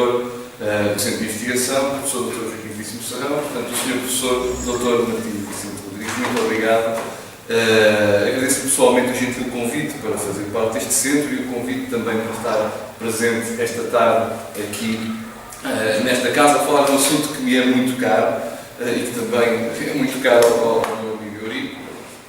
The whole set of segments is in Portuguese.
diretor do Centro de Investigação, professor Dr. Joaquim Víssimo Serrão, portanto, o Sr. Professor Dr. Martim Víssimo Rodrigues, muito obrigado. Agradeço pessoalmente o gentil convite para fazer parte deste centro e o convite também para estar presente esta tarde aqui nesta casa, a falar de um assunto que me é muito caro e que também é muito caro ao meu amigo Eurico.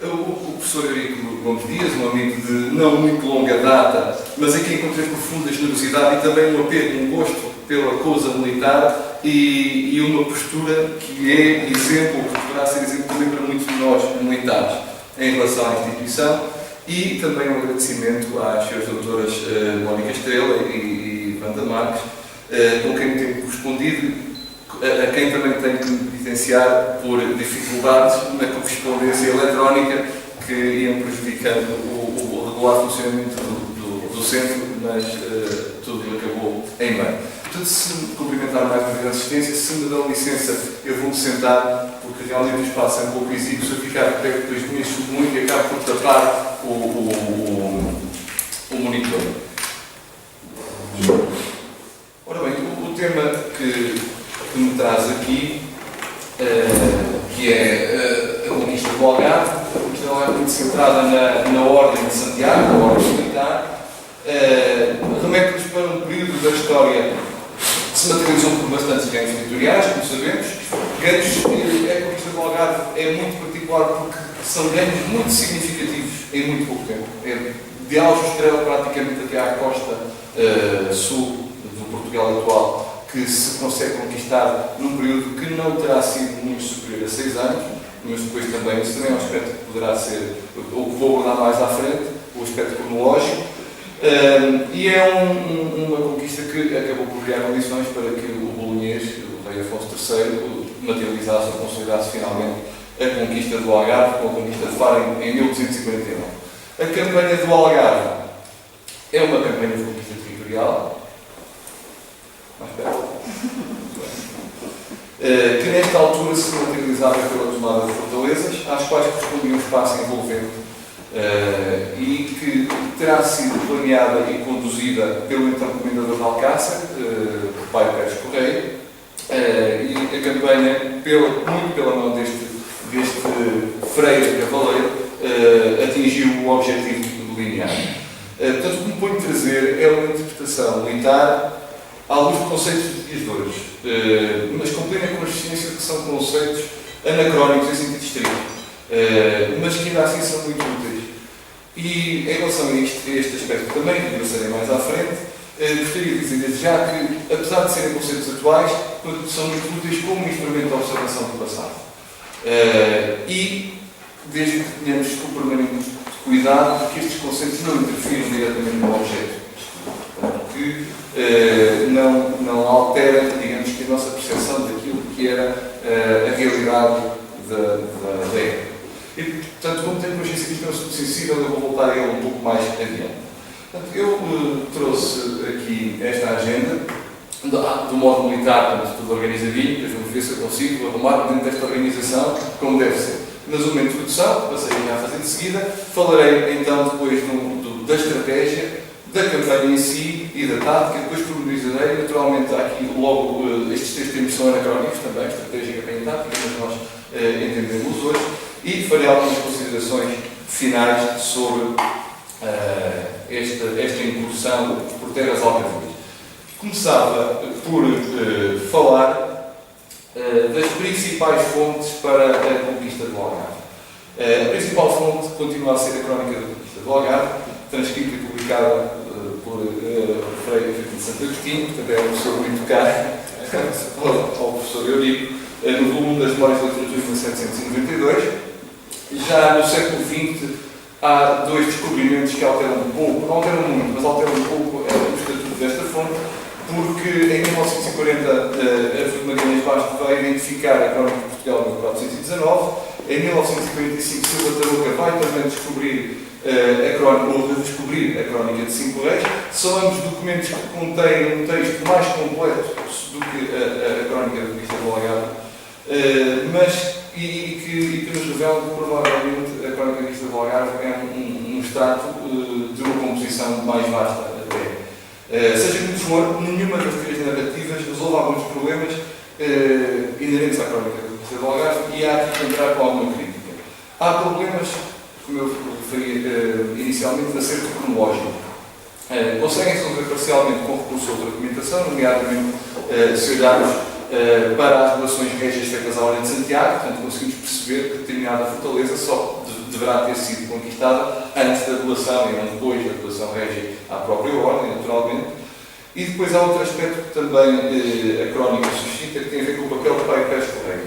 O professor Eurico Gomes Dias, um amigo de não muito longa data, mas em quem encontrei profunda generosidade e também um apego, um gosto pela causa militar e uma postura que é exemplo, que poderá ser exemplo também para muitos de nós militares em relação à instituição, e também um agradecimento às senhoras doutoras Mónica Estrela e Wanda Marques, com quem tenho correspondido, a quem também tenho que evidenciar por dificuldades na correspondência eletrónica que iam prejudicando o regular funcionamento do centro, mas tudo acabou em bem. Portanto, se me cumprimentar mais uma vez a assistência, se me dão licença, eu vou-me sentar, porque realmente o espaço é um pouco exíguo. Se eu ficar perto das minhas subo muito e acabo por tapar o monitor. Ora bem, o tema que me traz aqui, que é a conquista do Algarve, a conquista do Algarve muito centrada na Ordem de Santiago, na Ordem Militar, remete-nos para um período da história que se materializou por bastantes ganhos territoriais, como sabemos. A conquista do Algarve é muito particular porque são ganhos muito significativos em muito pouco tempo. É de Aljustrel praticamente até à costa sul do Portugal atual, que se consegue conquistar num período que não terá sido muito superior a 6 anos, mas depois também, isso também é um aspecto que poderá ser, ou que vou abordar mais à frente, o aspecto cronológico. E é uma conquista que acabou por criar condições para que o bolonhês, o rei Afonso III, materializasse ou consolidasse finalmente a conquista do Algarve, com a conquista de Faro em 1249. A campanha do Algarve é uma campanha de conquista territorial, que nesta altura se materializava pela tomada de fortalezas, às quais correspondia um espaço envolvente e que terá sido planeada e conduzida pelo então Comendador de Alcácer, pai Pérez Correia, e a campanha, muito pela mão deste freire cavaleiro, atingiu o objetivo delineado. Portanto, o que me ponho a trazer é uma interpretação militar à luz de conceitos de dias de hoje, mas com plena consciência de que são conceitos anacrónicos em sentido estrito, mas que ainda assim são muito úteis. E em relação a este aspecto também, que endereçarei mais à frente, gostaria de dizer desde já que, apesar de serem conceitos atuais, são muito úteis como instrumento de observação do passado. E desde que tenhamos o permanente cuidado de que estes conceitos não interfiram diretamente no objeto, que não alterem, digamos, que a nossa percepção daquilo que era a realidade da época. E, portanto, como tenho consciência que isto é um assunto sensível, eu vou voltar a ele um pouco mais adiante. Portanto, eu trouxe aqui esta agenda do modo militar, portanto, tudo organizadinho, depois vamos ver se eu consigo arrumar dentro desta organização como deve ser. Mas uma introdução, que passei já a fazer de seguida, falarei então depois da estratégia, da campanha em si e da tática, depois pormenorizarei. Naturalmente, há aqui logo, estes 3 termos são anacrónicos também, estratégia, campanha e tática, mas nós entendemos hoje, e farei algumas considerações finais sobre esta incursão por terras algarvias. Começava por falar das principais fontes para a conquista do Algarve. A principal fonte continua a ser a Crónica da Conquista do Algarve, transcrita e publicada por Frei Joaquim de Santo Agostinho, portanto é uma pessoa muito cara ao professor Eurico, no volume das Memórias da Literatura de 1792. Já no século XX há 2 descobrimentos que alteram um pouco, não alteram muito, mas alteram um pouco o estatuto desta fonte, porque em 1940 a Magalhães Bastos vai identificar a Crónica de Portugal em 1419, em 1945 Silva Tarouca vai também descobrir ou redescobrir a Crónica de 5 Reis. São ambos documentos que contêm um texto mais completo do que a Crónica da Conquista do Algarve, mas que nos revela que provavelmente a Crónica da Conquista do Algarve é um extrato de uma composição mais vasta até. Seja como for, nenhuma das três narrativas resolve alguns problemas inerentes à crónica da conquista do Algarve e há aqui que entrar com alguma crítica. Há problemas, como eu referi inicialmente, de acerto cronológico. Conseguem resolver parcialmente com recurso a outra documentação, nomeadamente se olharmos para as doações régias feitas à Ordem de Santiago, portanto conseguimos perceber que determinada fortaleza só deverá ter sido conquistada antes da doação e não depois da doação régia à própria Ordem, naturalmente. E depois há outro aspecto que também a crónica suscita, que tem a ver com o papel de Pai Pérez Correia.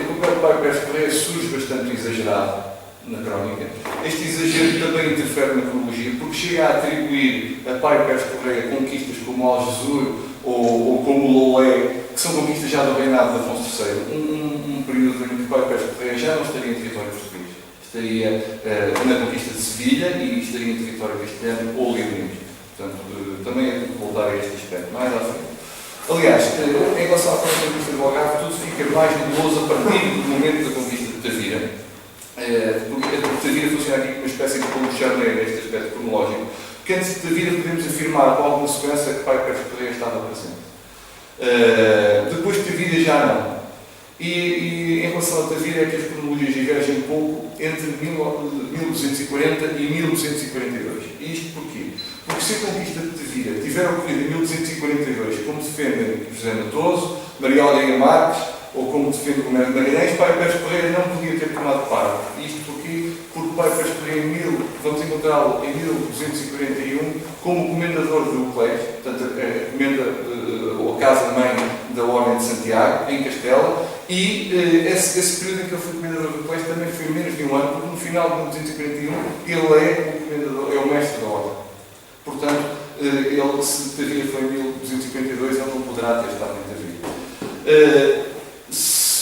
O papel de Pai Pérez Correia surge bastante exagerado na crónica. Este exagero também interfere na cronologia, porque chega a atribuir a Pai Pérez Correia conquistas como Algesur ou como Lolé, que são conquistas já do reinado de Afonso III, um período em que Pai Pérez Correia já não estaria em território português. Estaria na conquista de Sevilha e estaria em território castelhano ou libanês. Portanto, também é de voltar a este aspecto, mais à frente. Aliás, em relação à conquista do Algarve, tudo fica mais nebuloso a partir do momento da conquista de Tavira. Porque a Tavira funciona aqui como uma espécie de ponto de charneira neste aspecto cronológico, porque antes de Tavira podemos afirmar com alguma segurança que Pai Pérez Correia estava presente. Depois de Tavira já não. E em relação a Tavira é que as cronologias divergem um pouco entre 1240 e 1242. E isto porquê? Porque se a conquista de Tavira tiver ocorrido em 1242, como defendem José Matoso, Maria Aurélia Marques, ou como defende o Mérito Magalhães, Pai Pérez Correia não podia ter tomado parte. Isto porquê? Porque Pai Pérez Correia, vamos encontrá-lo em 1241 como comendador de Euclés, portanto, a comenda ou a casa-mãe da Ordem de Santiago, em Castela, e esse período em que ele foi comendador de Euclés também foi menos de um ano, porque no final de 1241 ele é o mestre da Ordem. Portanto, ele, se Tavira foi em 1242, ele não poderá ter estado em Tavira.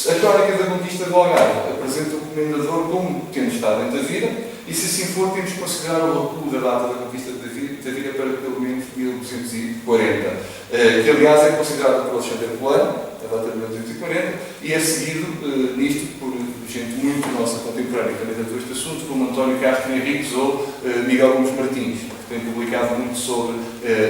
A crónica da conquista do Algarve apresenta o comendador como tendo estado em Tavira, e se assim for, temos que considerar o recuo da data da conquista de Tavira para pelo menos 1240, que aliás é considerado por Alexandre Plano, a data de 1240, e é seguido nisto por gente muito nossa contemporânea que candidatou este assunto, como António Castro Henriques ou Miguel Gomes Martins, que tem publicado muito sobre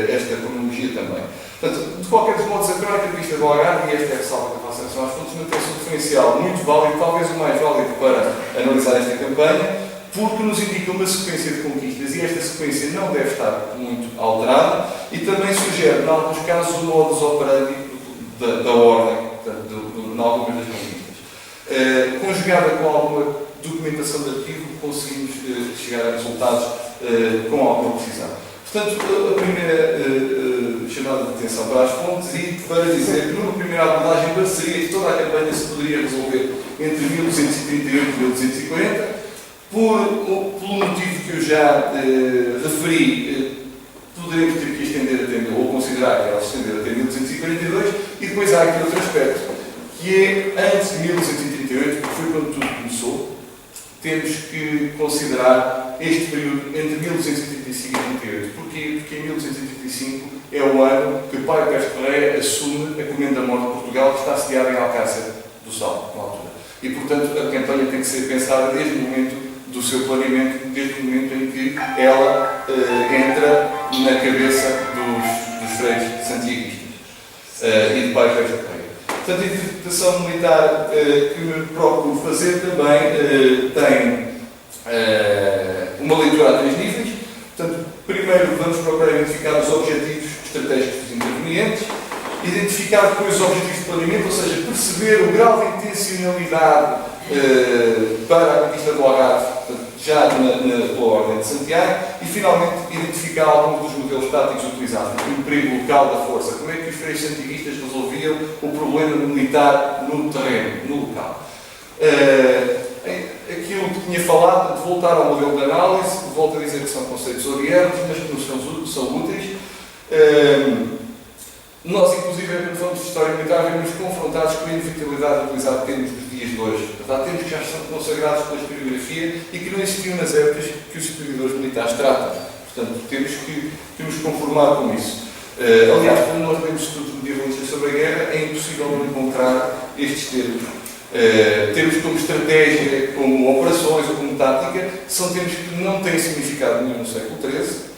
esta cronologia também. Portanto, de qualquer modo, a crónica de vista do Algarve, e esta é a ressalva que eu faço em relação às fontes, mantém-se um diferencial muito válido, talvez o mais válido para analisar esta campanha, porque nos indica uma sequência de conquistas, e esta sequência não deve estar muito alterada, e também sugere, em alguns casos, o modus operandi da ordem, portanto, em algumas das conquistas. Conjugada com alguma documentação de arquivo, conseguimos chegar a resultados com alguma precisão. Portanto, a primeira chamada de atenção para as fontes e para dizer que numa primeira abordagem pareceria que toda a campanha se poderia resolver entre 1238 e 1240, pelo motivo que eu já referi, poderemos ter que estender até, ou considerar que ela se estender até 1242, e depois há aqui outro aspecto, que é antes de 1238, que foi quando tudo começou, temos que considerar este período entre 1235 e 38. Porquê? Porque em 1235 é o ano que Pai Pérez Correia assume a Comenda-Mor de Portugal, que está sediada em Alcácer do Sal, na altura. E, portanto, a campanha tem que ser pensada desde o momento do seu planeamento, desde o momento em que ela entra na cabeça dos freios santiaguistas e de Pai Pérez Correia. Portanto, a interpretação militar que me procuro fazer também tem uma leitura a três níveis. Portanto, primeiro vamos procurar identificar os objetivos estratégicos dos intervenientes, identificar depois os objetivos de planeamento, ou seja, perceber o grau de intencionalidade para a conquista do Algarve, já pela Ordem de Santiago, e finalmente identificar alguns dos modelos táticos utilizados, o perigo local da força, como é que os freios santiaguistas resolviam o problema militar no terreno, no local. Aquilo que tinha falado, de voltar ao modelo de análise, volto a dizer que são conceitos odiernos, mas que nos são úteis. Nós, inclusive, quando falamos de história militar, vemos confrontados com a inevitabilidade de utilizar termos dos dias de hoje. Há termos que já são consagrados pela historiografia e que não existiam nas épocas que os historiadores militares tratam. Portanto, temos que nos conformar com isso. Aliás, quando nós lemos estudos medievalistas sobre a guerra, é impossível não encontrar estes termos. Termos como estratégia, como operações ou como tática, são termos que não têm significado nenhum no século XIII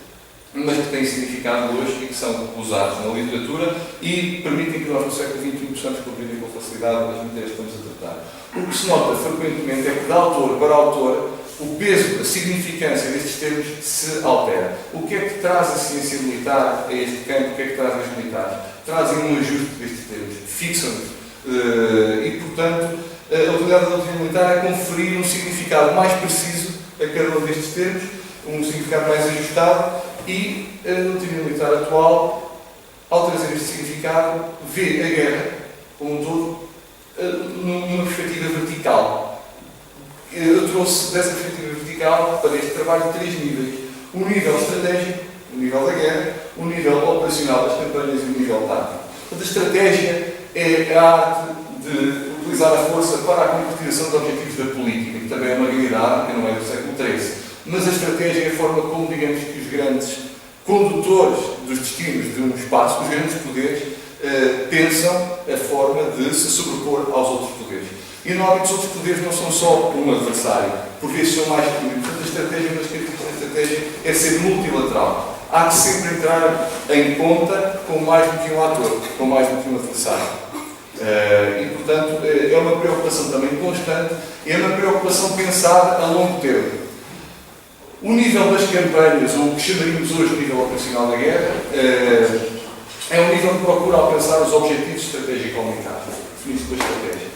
mas que têm significado hoje e que são usados na literatura e permitem que nós no século XXI possamos compreender com facilidade as matérias que estamos a tratar. O que se nota frequentemente é que, de autor para autor, o peso, a significância destes termos se altera. O que é que traz a ciência militar a este campo? O que é que traz os militares? Trazem um ajuste destes termos, fixam-nos. E, portanto, a utilidade da doutrina militar é conferir um significado mais preciso a cada um destes termos, um significado mais ajustado, e a doutrina militar atual, ao trazer este significado, vê a guerra como um todo numa perspectiva vertical. Eu trouxe dessa perspectiva vertical para este trabalho 3 níveis. O nível estratégico, o nível da guerra, o nível operacional das campanhas e o nível tático. A estratégia é a arte de utilizar a força para a concretização dos objetivos da política, que também é uma realidade que não é do século XIII. Mas a estratégia é a forma como, digamos, que os grandes condutores dos destinos de um espaço, os grandes poderes, pensam a forma de se sobrepor aos outros poderes. E normalmente os outros poderes não são só um adversário, por vezes são mais que um. Portanto, a estratégia, uma das características da estratégia é ser multilateral. Há que sempre entrar em conta com mais do que um ator, com mais do que um adversário. E, portanto, é uma preocupação também constante e é uma preocupação pensada a longo termo. O nível das campanhas, ou o que chamaríamos hoje de nível operacional da guerra, é um nível que procura alcançar os objetivos estratégico-militares, definidos pela estratégia.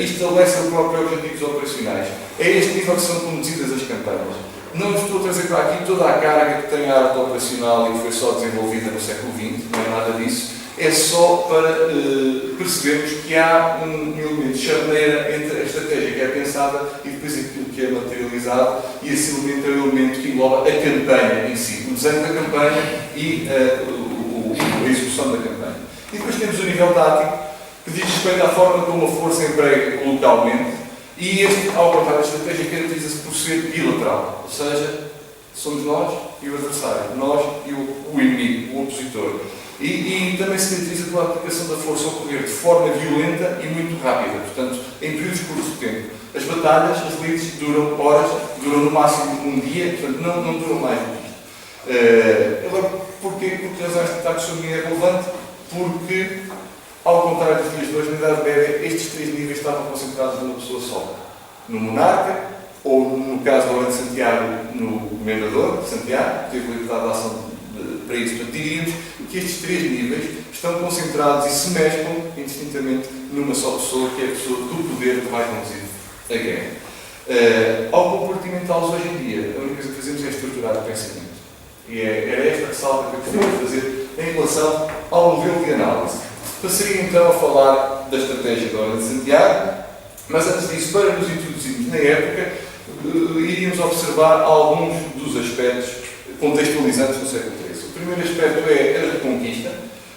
E estabelece os próprios objetivos operacionais. É este nível que são conduzidas as campanhas. Não estou a trazer para aqui toda a carga que tem a arte operacional e que foi só desenvolvida no século XX, não é nada disso. É só para percebermos que há um elemento de charneira entre a estratégia que é pensada e depois aquilo que é materializado, e esse elemento é o elemento que engloba a campanha em si, o desenho da campanha e a execução da campanha. E depois temos o nível tático, que diz respeito à forma como a força emprega localmente, e este, ao contrário da estratégia, caracteriza-se por ser bilateral, ou seja, somos nós e o adversário, nós e o inimigo, o opositor. E também se caracteriza pela aplicação da força ao poder de forma violenta e muito rápida, portanto, em períodos curtos de tempo. As batalhas, as lides, duram horas, duram no máximo um dia, portanto, não duram mais do que isto. Agora, porquê? Porque a razão esta taxonomia é relevante? Porque, ao contrário dos dias de hoje, na Idade Média, estes 3 níveis estavam concentrados numa pessoa só. No monarca, ou no caso do Ordem de Santiago, no Comendador de Santiago, que teve liberdade de ação para isso. Portanto, diríamos que estes 3 níveis estão concentrados e se mesclam indistintamente numa só pessoa, que é a pessoa do poder que vai conduzir a guerra. Ao compartimentá-los hoje em dia, a única coisa que fazemos é estruturar o pensamento. E era esta ressalva que eu gostaria de fazer em relação ao modelo de análise. Passaria então a falar da estratégia da Ordem de Santiago, mas antes disso, para nos introduzirmos na época, iríamos observar alguns dos aspectos contextualizantes do século XIII. O primeiro aspecto é a reconquista.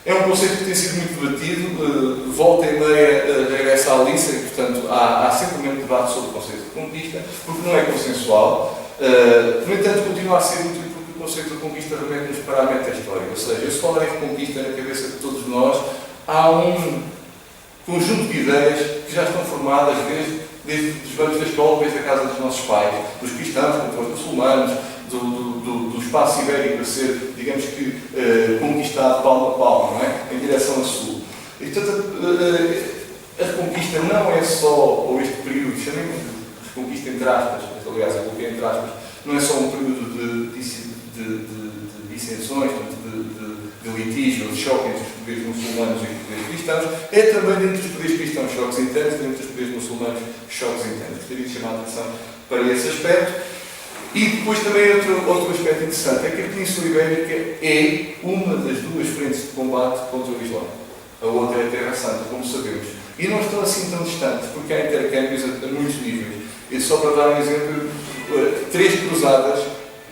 É um conceito que tem sido muito debatido, volta e meia regressa à liça, e, portanto, há sempre um debate sobre o conceito de reconquista, porque não é consensual. No entanto, continua a ser útil porque o conceito de reconquista remete-nos para a meta-história. Ou seja, se falar em reconquista na cabeça de todos nós, há um conjunto de ideias que já estão formadas desde os bancos da escola, desde a casa dos nossos pais, dos cristãos contra os muçulmanos, do espaço ibérico a ser, digamos que, conquistado palmo a palmo, não é? Em direção a sul. E, portanto, a reconquista não é só, ou este período, chamemos de reconquista entre aspas, aliás, eu coloquei entre aspas, não é só um período de dissensões, de litígio, de choque entre os poderes muçulmanos e os poderes cristãos, é também dentro dos poderes cristãos choques internos e dentro dos poderes muçulmanos choques internos. Gostaria de chamar a atenção para esse aspecto. E depois também outro aspecto interessante é que a Península Ibérica é uma das 2 frentes de combate contra o Islão. A outra é a Terra Santa, como sabemos. E não estão assim tão distantes, porque há intercâmbios a muitos níveis. E só para dar um exemplo, 3 cruzadas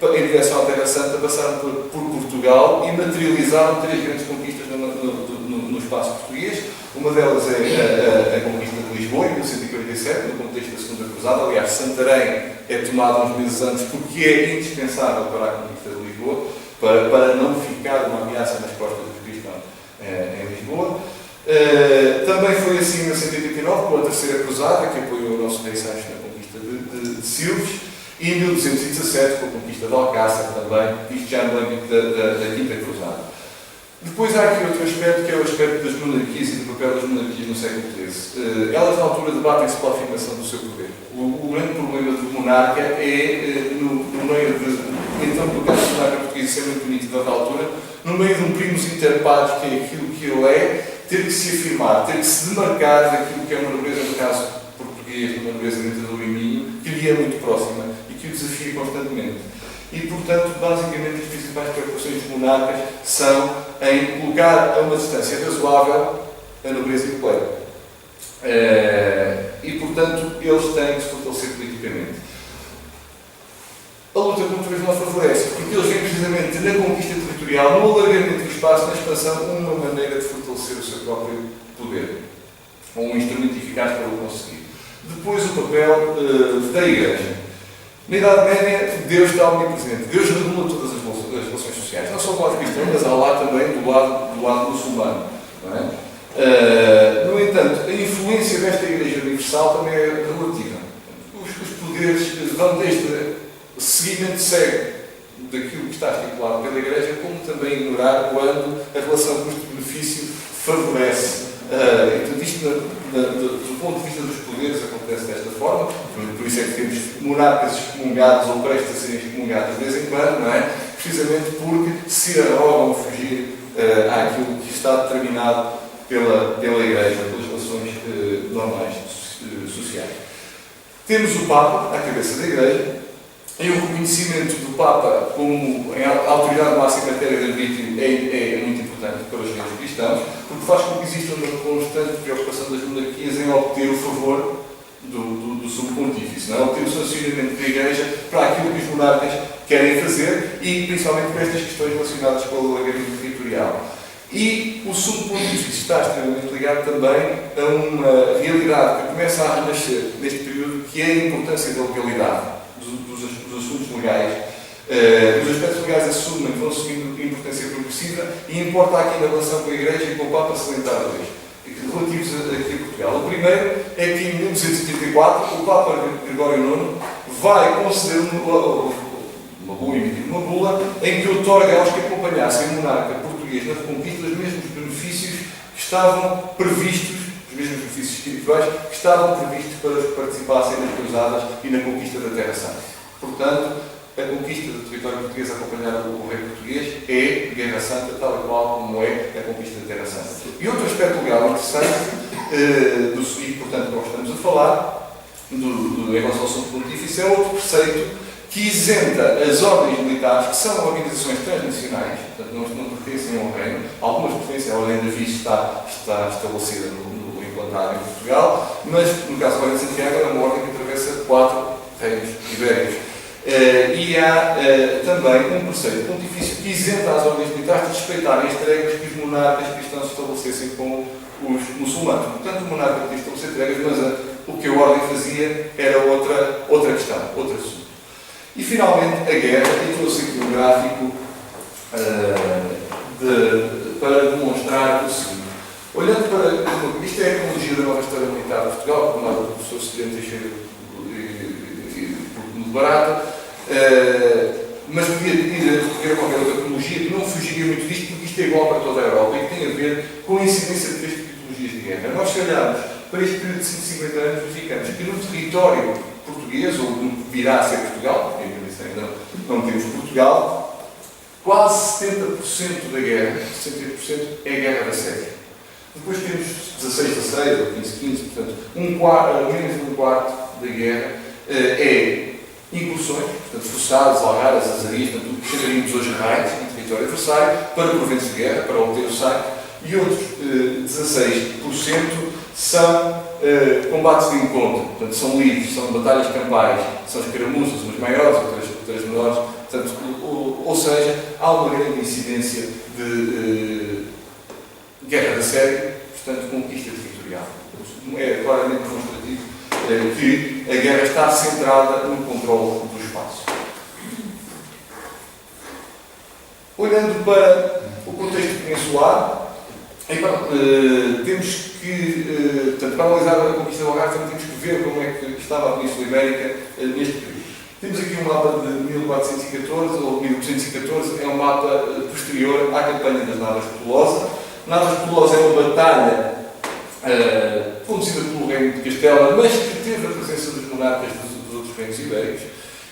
em direção à Terra Santa passaram por Portugal e materializaram 3 grandes conquistas no espaço português. Uma delas é a conquista de Lisboa, em 1147, no contexto da Segunda Cruzada. Aliás, Santarém é tomada uns meses antes porque é indispensável para a conquista de Lisboa, para não ficar uma ameaça nas costas dos cristãos em Lisboa. Também foi assim em 1189, com a Terceira Cruzada, que apoiou o nosso rei Sancho na conquista de Silves. E em 1217, com a conquista de Alcácer também, isto já no âmbito da Quinta Cruzada. Depois há aqui outro aspecto, que é o aspecto das monarquias e do papel das monarquias no século XIII. Elas, na altura, debatem-se pela afirmação do seu poder. O grande problema do monarca é, no meio de, então, do caso do monarca português, isso é muito bonito da altura, no meio de um primus inter pares, que é aquilo que ele é, ter que se afirmar, ter que se demarcar daquilo que é uma nobreza, no caso português, uma nobreza dentro do Minho, que lhe é muito próxima e que o desafia constantemente. E, portanto, basicamente, as principais preocupações dos monarcas são em colocar a uma distância razoável a nobreza e o clero. E, portanto, eles têm que se fortalecer politicamente. A luta contra os não favorece, porque eles veem precisamente na conquista territorial, no alargamento do espaço, na expansão, uma maneira de fortalecer o seu próprio poder. Ou um instrumento eficaz para o conseguir. Depois, o papel da Igreja. Na Idade Média, Deus está omnipresente. Deus regula todas as relações sociais. Não só do lado cristão, mas há lá também do lado muçulmano. Não é? No entanto, a influência desta Igreja Universal também é relativa. Os poderes vão desde seguimento cego daquilo que está estipulado pela Igreja, como também ignorar quando a relação custo-benefício favorece. Então, isto, do ponto de vista dos poderes, acontece desta forma, por isso é que temos monarcas excomungados ou prestes a serem excomungados de vez em quando, não é? Precisamente porque se arrogam a fugir àquilo que está determinado pela Igreja, pelas relações normais sociais. Temos o Papa à cabeça da Igreja, e o reconhecimento do Papa como a autoridade máxima em matéria de arbítrio é muito importante para os reis cristãos, porque faz com que exista uma constante preocupação das monarquias em obter o favor do sumo pontífice, não é? Obter o sancionamento da Igreja para aquilo que os monarcas querem fazer e principalmente para estas questões relacionadas com o alargamento territorial. E o sumo pontífice está extremamente ligado também a uma realidade que começa a renascer neste período, que é a importância da legalidade. Dos assuntos legais. Os aspectos legais assumem, vão assumindo importância progressiva e importa aqui na relação com a Igreja e com o Papa salientar dois, relativos aqui a Portugal. O primeiro é que em 1234 o Papa Gregório IX vai conceder uma bula em que outorga aos que acompanhassem o monarca português na reconquista os mesmos benefícios que estavam previstos, os mesmos benefícios espirituais que estavam previstos para os que participassem nas cruzadas e na conquista da Terra Santa. Portanto, a conquista do território português acompanhada pelo rei português é Guerra Santa, tal e qual como é a conquista da Terra Santa. E outro aspecto legal interessante, e portanto nós estamos a falar, em relação ao Sumo Pontífice, é outro preceito que isenta as ordens militares, que são organizações transnacionais, portanto não pertencem ao reino, algumas pertencem à Ordem da Viz, está estabelecida no implantar em Portugal, mas no caso da Ordem de Santiago é uma ordem que atravessa 4 reinos ibéricos. E há também um preceito pontifício que isenta as ordens militares de respeitarem as tréguas que os monarcas cristãos estabelecessem com os muçulmanos. Portanto, o monarca podia estabelecer tréguas, mas o que a ordem fazia era outra questão, outro assunto. E finalmente a guerra, e trouxe aqui um gráfico para demonstrar o seguinte. Olhando para isto é a cronologia da nova história militar de Portugal, formada pelo professor Sedente Teixeira barata, mas podia ir a qualquer outra cronologia que não fugiria muito disto, porque isto é igual para toda a Europa e que tem a ver com a incidência de 3 tipologias de guerra. Nós, se olharmos para este período de 150 anos, verificamos que no território português, ou no que virá a ser Portugal, porque ainda não temos Portugal, quase 70% da guerra, 68% é a guerra da Sérvia. Depois temos 16-16 ou 15-15, portanto, menos de um quarto da guerra é incursões, portanto, forçadas, algadas, azarias, tudo que chamaríamos hoje raids em território adversário, para proventos de guerra, para obter o saque, e outros 16% são combates de encontro, portanto, são livres, são batalhas campais, são escaramuças, umas maiores, outras menores, portanto, ou seja, há uma grande incidência de guerra da série, portanto, conquista territorial. É claramente demonstrativo que a guerra está centrada no controle do espaço. Olhando para o contexto peninsular, temos que, para analisar a conquista do Algarve, temos que ver como é que estava a Península Ibérica neste período. Temos aqui um mapa de 1414 ou 1214, é um mapa posterior à campanha das Navas de Tolosa. Navas de Tolosa é uma batalha conduzida pelo reino de Castela, mas que teve a presença dos monarcas dos outros reinos ibéricos,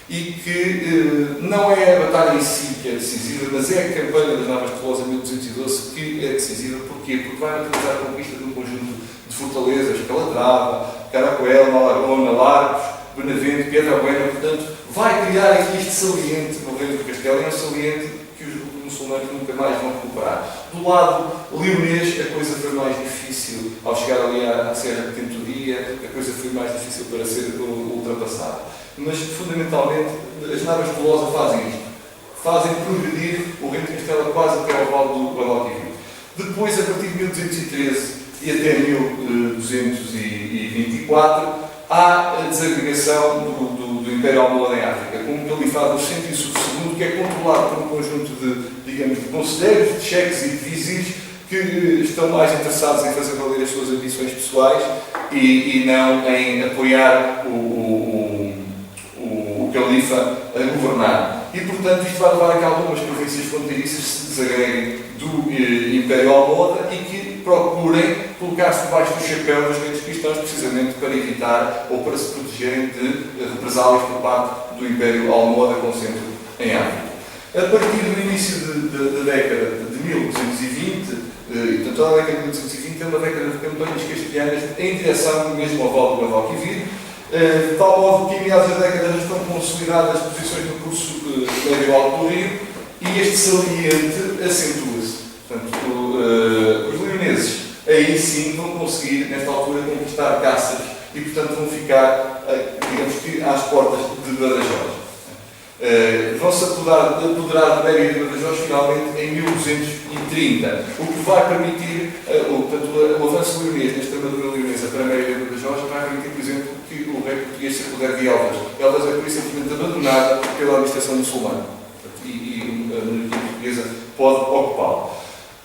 e que não é a batalha em si que é decisiva, mas é a campanha das Navas de Tolosa em 1212 que é decisiva. Porquê? Porque vai utilizar a conquista de um conjunto de fortalezas, Calatrava, Caracoel, Malagona, Largos, Benavente, Pedra Buena. Portanto, vai criar aqui este saliente no reino de Castela, e é um saliente que os muçulmanos nunca mais vão recuperar. Do lado leonês, a coisa foi mais difícil. Ao chegar ali à Serra de Tentoria, a coisa foi mais difícil para ser ultrapassada. Mas, fundamentalmente, as Navas de Tolosa fazem isto. Fazem progredir o reino de Castela quase até ao vale do Guadalquivir. Depois, a partir de 1213 e até 1224, há a desagregação do Império Almohade em África, com um califado Vicente Yusuf II, que é controlado por um conjunto de conselheiros, de cheques e de vizirs, que estão mais interessados em fazer valer as suas ambições pessoais e não em apoiar o califa a governar. E, portanto, isto vai levar a que algumas províncias fronteiriças se desagreguem do Império Almohade e que procurem colocar-se debaixo do chapéu dos reinos cristãos, precisamente para evitar ou para se protegerem de represálias por parte do Império Almohade, com centro em África. A partir do início da década de 1220, portanto, a década de 1220 é uma década de campanhas castelhanas em direção mesmo ao vale do Guadalquivir, de tal modo que, em meados da década, já estão consolidadas as posições no curso médio-alto do rio, e este saliente acentua-se. Portanto, os leoneses aí sim vão conseguir, nesta altura, conquistar Cáceres e, portanto, vão ficar, digamos que, às portas de Badajoz. Vão-se apoderar de Béria e de Badajoz finalmente em 1230, o que vai permitir, portanto, o avanço leonês nesta armadura leonesa para Béria e Badajoz vai permitir, por exemplo, que o rei português se apodere de Elvas. Elvas é, por isso, simplesmente abandonada pela administração muçulmana, e a monarquia portuguesa pode ocupá-lo.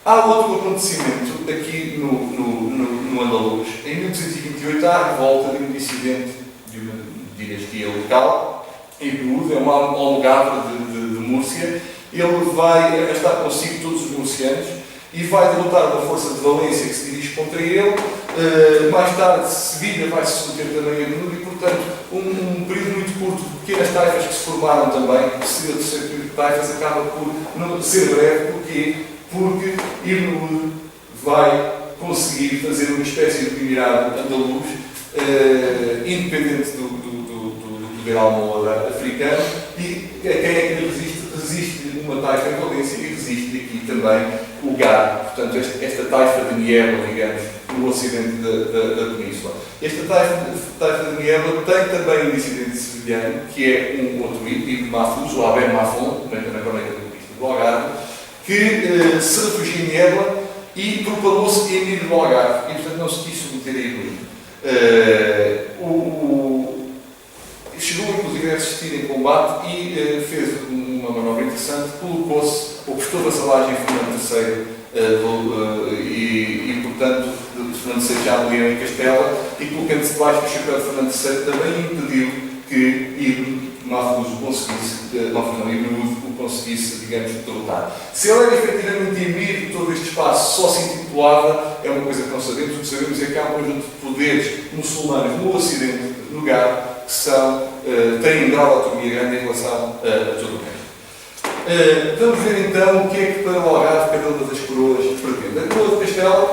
Há outro acontecimento aqui no Andaluz. Em 1228 há a revolta de um dissidente de uma dinastia local, em Peúde, é um almogavre de Múrcia. Ele vai arrastar consigo todos os murcianos e vai derrotar uma força de Valência que se dirige contra ele. Mais tarde, Sevilha vai se submeter também a Menudo e, portanto, um período muito curto de pequenas taifas que se formaram também, que seria o terceiro período de taifas, acaba por não ser breve. Porquê? Porque Ibn vai conseguir fazer uma espécie de emirado andaluz, independente do poder almohade africano, e a quem é que resiste? Resiste uma taifa em Valência e resiste aqui também o Gado. Portanto, esta taifa de Niebla, digamos, no ocidente da península. Esta taifa de Niebla tem também um dissidente sevilhano, que é um outro Ibn Mahfouz, ou Aben Mafon, na crónica do Algarve, que se refugia em Niebla e propagou-se emir do Algarve, e portanto não se quis submeter a Ibn. Chegou inclusive a assistir em combate e fez uma manobra interessante, colocou-se, ou prestou vassalagem em Fernando III e portanto, Fernando VI já ali em Castela, e colocando-se debaixo do chapéu de Fernando VI também impediu que Ibn Mahfouz o conseguisse, digamos, derrotar. Se ele era efetivamente emir de todo este espaço, só se intitulava, é uma coisa que não sabemos. O que sabemos é que há um conjunto de poderes muçulmanos no Ocidente, no Gado, que têm um grau de autonomia grande em relação a todo o resto. Vamos ver então o que é que para o Algarve cada uma das coroas pretende. A coroa de Castela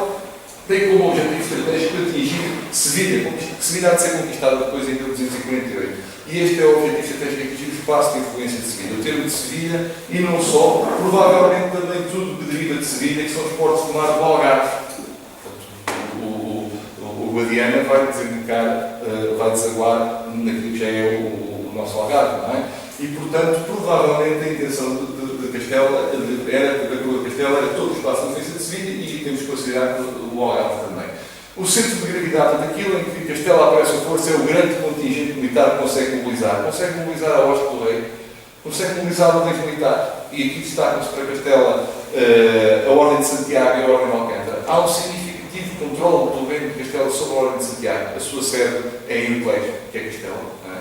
tem como objetivo estratégico atingir Sevilha, que Sevilha há de ser conquistada depois em 1248. E este é o objetivo estratégico, atingir o espaço de influência de Sevilha, o termo de Sevilha, e não só, provavelmente também tudo que deriva de Sevilha, que são os portos do mar do Algarve. O Guadiana vai desaguar naquilo que já é o nosso Algarve, não é? E, portanto, provavelmente a intenção de Castela era, da coroa de Castela, era todo o espaço de influência de Sevilha, e temos que considerar o Algarve também. O centro de gravidade daquilo em que Castela aparece a força é o grande contingente militar que consegue mobilizar. Consegue mobilizar a hoste do rei, consegue mobilizar a ordem militar. E aqui destacam-se para Castela a Ordem de Santiago e a Ordem de Alcântara. Há um significativo controle do reino de Castela sobre a Ordem de Santiago. A sua sede é em Uclés, que é Castela, não é?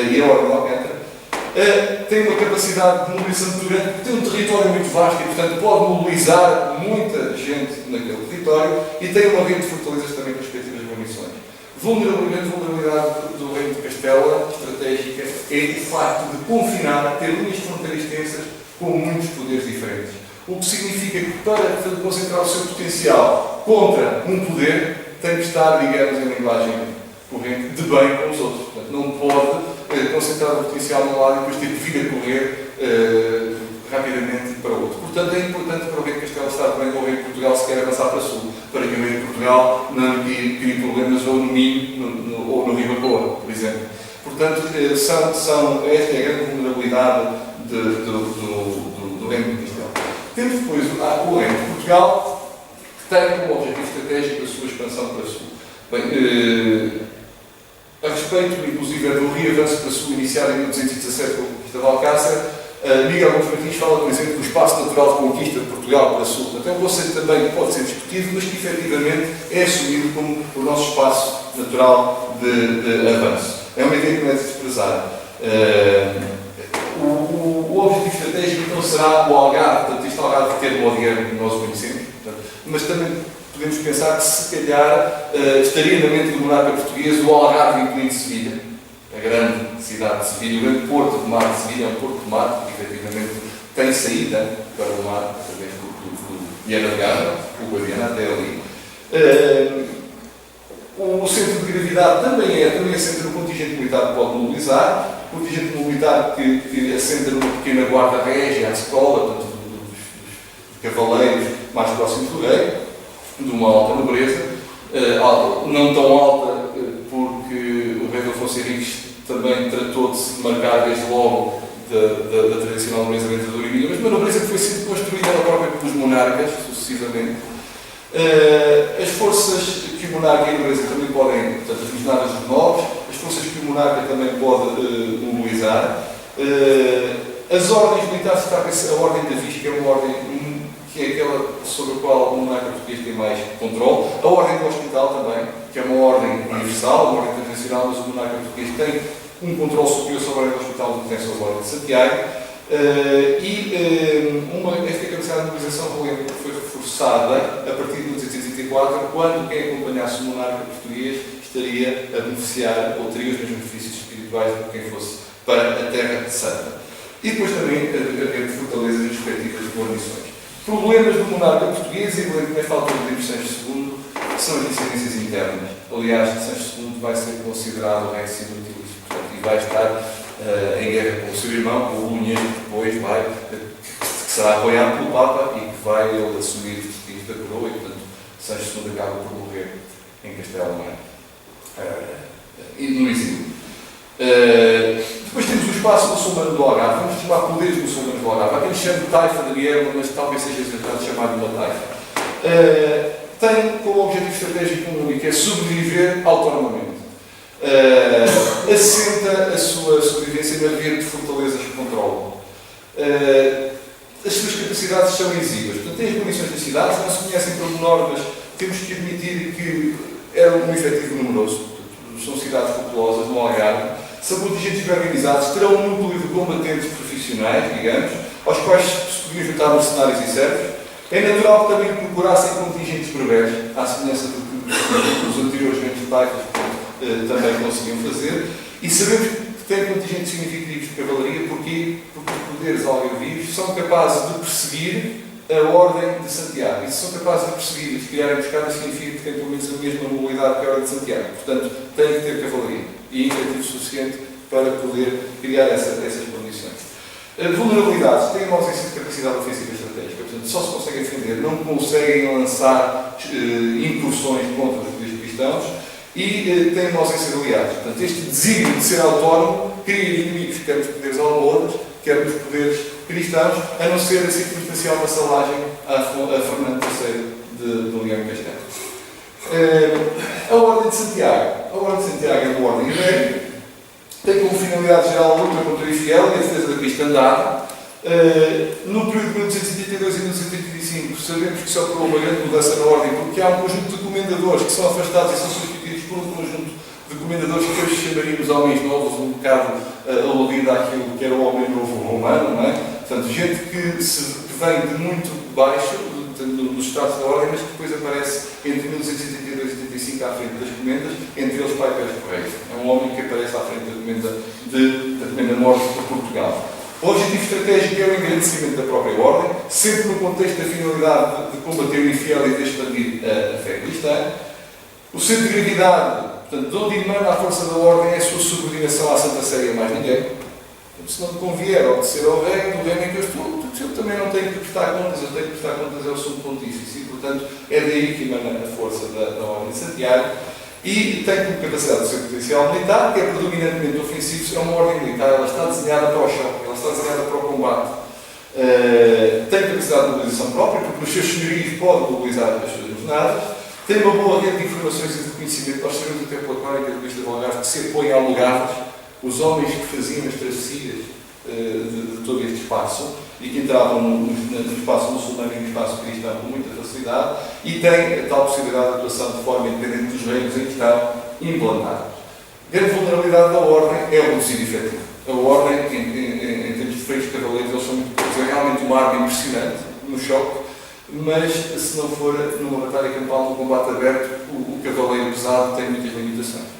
E a Ordem de Alcântara. Tem uma capacidade de mobilização durante, tem um território muito vasto e, portanto, pode mobilizar muita gente naquele território e tem uma rede de fortalezas também com as respectivas guarnições. Vulnerabilidade do Reino de Castela, estratégica, é o facto de confinar, ter linhas fronteiras extensas com muitos poderes diferentes. O que significa que, para concentrar o seu potencial contra um poder, tem que estar, digamos, em linguagem corrente, de bem com os outros. Portanto, não pode concentrar o potencial num lado e depois ter que vir a correr rapidamente para o outro. Portanto, é importante para o Reino de Castela estar bem com o Reino de Portugal se quer avançar para sul, para que o Reino de Portugal não crie problemas ou no Minho ou no Rio Bacoa, por exemplo. Portanto, esta é a grande vulnerabilidade do Reino de Castela. Temos depois o Reino de Portugal, que tem como objetivo estratégico a sua expansão para sul. Bem, a respeito, inclusive, do reavanço para sul iniciado em 1217 com a conquista de Alcácer, Miguel Gomes Martins fala, por exemplo, do espaço natural de conquista de Portugal para sul. Portanto, é um conceito também que pode ser discutido, mas que efetivamente é assumido como o nosso espaço natural de avanço. É uma ideia que não é de desprezar. O objetivo estratégico então será o Algarve, portanto, este Algarve termo moderno que nós conhecemos, portanto, mas também podemos pensar que, se calhar, estaria na mente do monarca português o Algarve, incluindo Sevilha, a grande cidade de Sevilha, o grande porto de mar de Sevilha, é um porto de mar que, efetivamente, tem saída para o mar, através do Viana de Gama, o Guadiana até ali. O centro de gravidade também é centro do contingente militar que pode mobilizar, o contingente militar que assenta numa pequena guarda régia, à escola, portanto, dos cavaleiros mais próximos do rei, de uma alta nobreza, não tão alta porque o rei Afonso Henriques também tratou de se marcar desde logo da tradicional nobreza vencedora e mas uma nobreza que foi sendo construída ela própria pelos monarcas, sucessivamente. As forças que o monarca e a nobreza também podem, portanto, as jornadas dos nobres, as forças que o monarca também pode mobilizar, as ordens militares, a ordem da Viz, que é uma ordem que é aquela sobre a qual o monarca português tem mais controle, a ordem do hospital também, que é uma ordem universal, uma ordem internacional, mas o monarca português tem um controle superior sobre a ordem do hospital do que tem sobre a ordem de Santiago, esta capacidade de mobilização foi reforçada a partir de 1884, quando quem acompanhasse o monarca português estaria a beneficiar ou teria os mesmos benefícios espirituais do que quem fosse para a Terra Santa. E depois também a rede de fortalezas e respectivas guarnições. Problemas do monarca português, e nesta altura de Sancho II, são as incidências internas. Aliás, Sancho II vai ser considerado o rei inútil e vai estar em guerra com o seu irmão, com o Lunhês, que depois que será apoiado pelo Papa e que vai ele assumir os destinos da coroa, e portanto Sancho II acaba por morrer em Castelo no exílio. Depois temos o espaço muçulmano do Algarve, vamos chamar poderes muçulmanos do Algarve. Há quem chame de taifa de guerra, mas talvez seja exagerado chamar de uma taifa. Tem como objetivo estratégico único é sobreviver autonomamente. Assenta a sua sobrevivência na rede de fortalezas que controlam. As suas capacidades são exíguas. Portanto, tem as munições das cidades, não se conhecem por menor, mas temos que admitir que era um efetivo numeroso. Portanto, são cidades populosas no Algarve. São contingentes bem organizados, terão um núcleo de combatentes profissionais, digamos, aos quais se podiam juntar mercenários e servos. É natural que também procurassem contingentes breves, à semelhança do que os anteriores membros de taifas também conseguiam fazer. E sabemos que tem contingentes significativos de cavalaria, porque os poderes algarvios são capazes de perseguir a Ordem de Santiago. E se são capazes de perseguir e de criar emboscadas, significa que têm pelo menos a mesma mobilidade que a Ordem de Santiago. Portanto, têm que ter cavalaria e efetivo suficiente para poder criar essas condições. Vulnerabilidades. Têm uma ausência de capacidade ofensiva estratégica. Portanto, só se conseguem defender, não conseguem lançar incursões contra os poderes cristãos e têm uma ausência de aliados. Portanto, este desígnio de ser autónomo cria inimigos, quer nos poderes almohadas, quer nos poderes cristãos, a não ser a circunstancial vassalagem a Fernando III de Leão e Castelo. A Ordem de Santiago. A Ordem de Santiago é uma ordem ibérica, tem como finalidade geral a luta contra o infiel e a defesa da cristandade. No período de 1282 e 1285 sabemos que se operou uma grande mudança na ordem, porque há um conjunto de comendadores que são afastados e são substituídos por um conjunto de comendadores que hoje chamaríamos homens novos, um bocado aludido àquilo que era o homem novo romano, não é? Portanto, gente que vem de muito baixo, dos Estados da Ordem, mas que depois aparece entre 1282 e 85 à frente das comendas, entre eles Pai Pérez Correia. É um homem que aparece à frente da comenda norte de Portugal. O objetivo estratégico é o engrandecimento da própria Ordem, sempre no contexto da finalidade de combater o infiel e de expandir a fé cristã. O centro de gravidade, portanto, de onde emana a força da Ordem, é a sua subordinação à Santa Sé e a mais ninguém. Se não me convier obedecer ao rei, do reino em que eu estou, eu também não tenho que prestar contas, eu tenho que prestar contas ao Sumo Pontífice. E, portanto, é daí que emana a força da Ordem de Santiago. E tem como capacidade de ser potencial militar, que é predominantemente ofensivo, é uma ordem militar, ela está desenhada para o choque, ela está desenhada para o combate. Tem capacidade de mobilização própria, porque nos seus senhorios pode mobilizar as suas jornadas. Tem uma boa rede de informações e de conhecimento. Nós sabemos até pela crónica do Bispo de Algarve que se apoia a Algarves, os homens que faziam as travessias de todo este espaço e que entravam no espaço muçulmano e no espaço cristão com muita facilidade, e tem a tal possibilidade de atuação de forma independente dos reinos em que estão implantados. A grande vulnerabilidade da Ordem é o reduzido efetivo. A Ordem, em termos de freios cavaleiros, eles são realmente uma arma impressionante no choque, mas se não for numa batalha campal, num combate aberto, o cavaleiro pesado tem muitas limitações.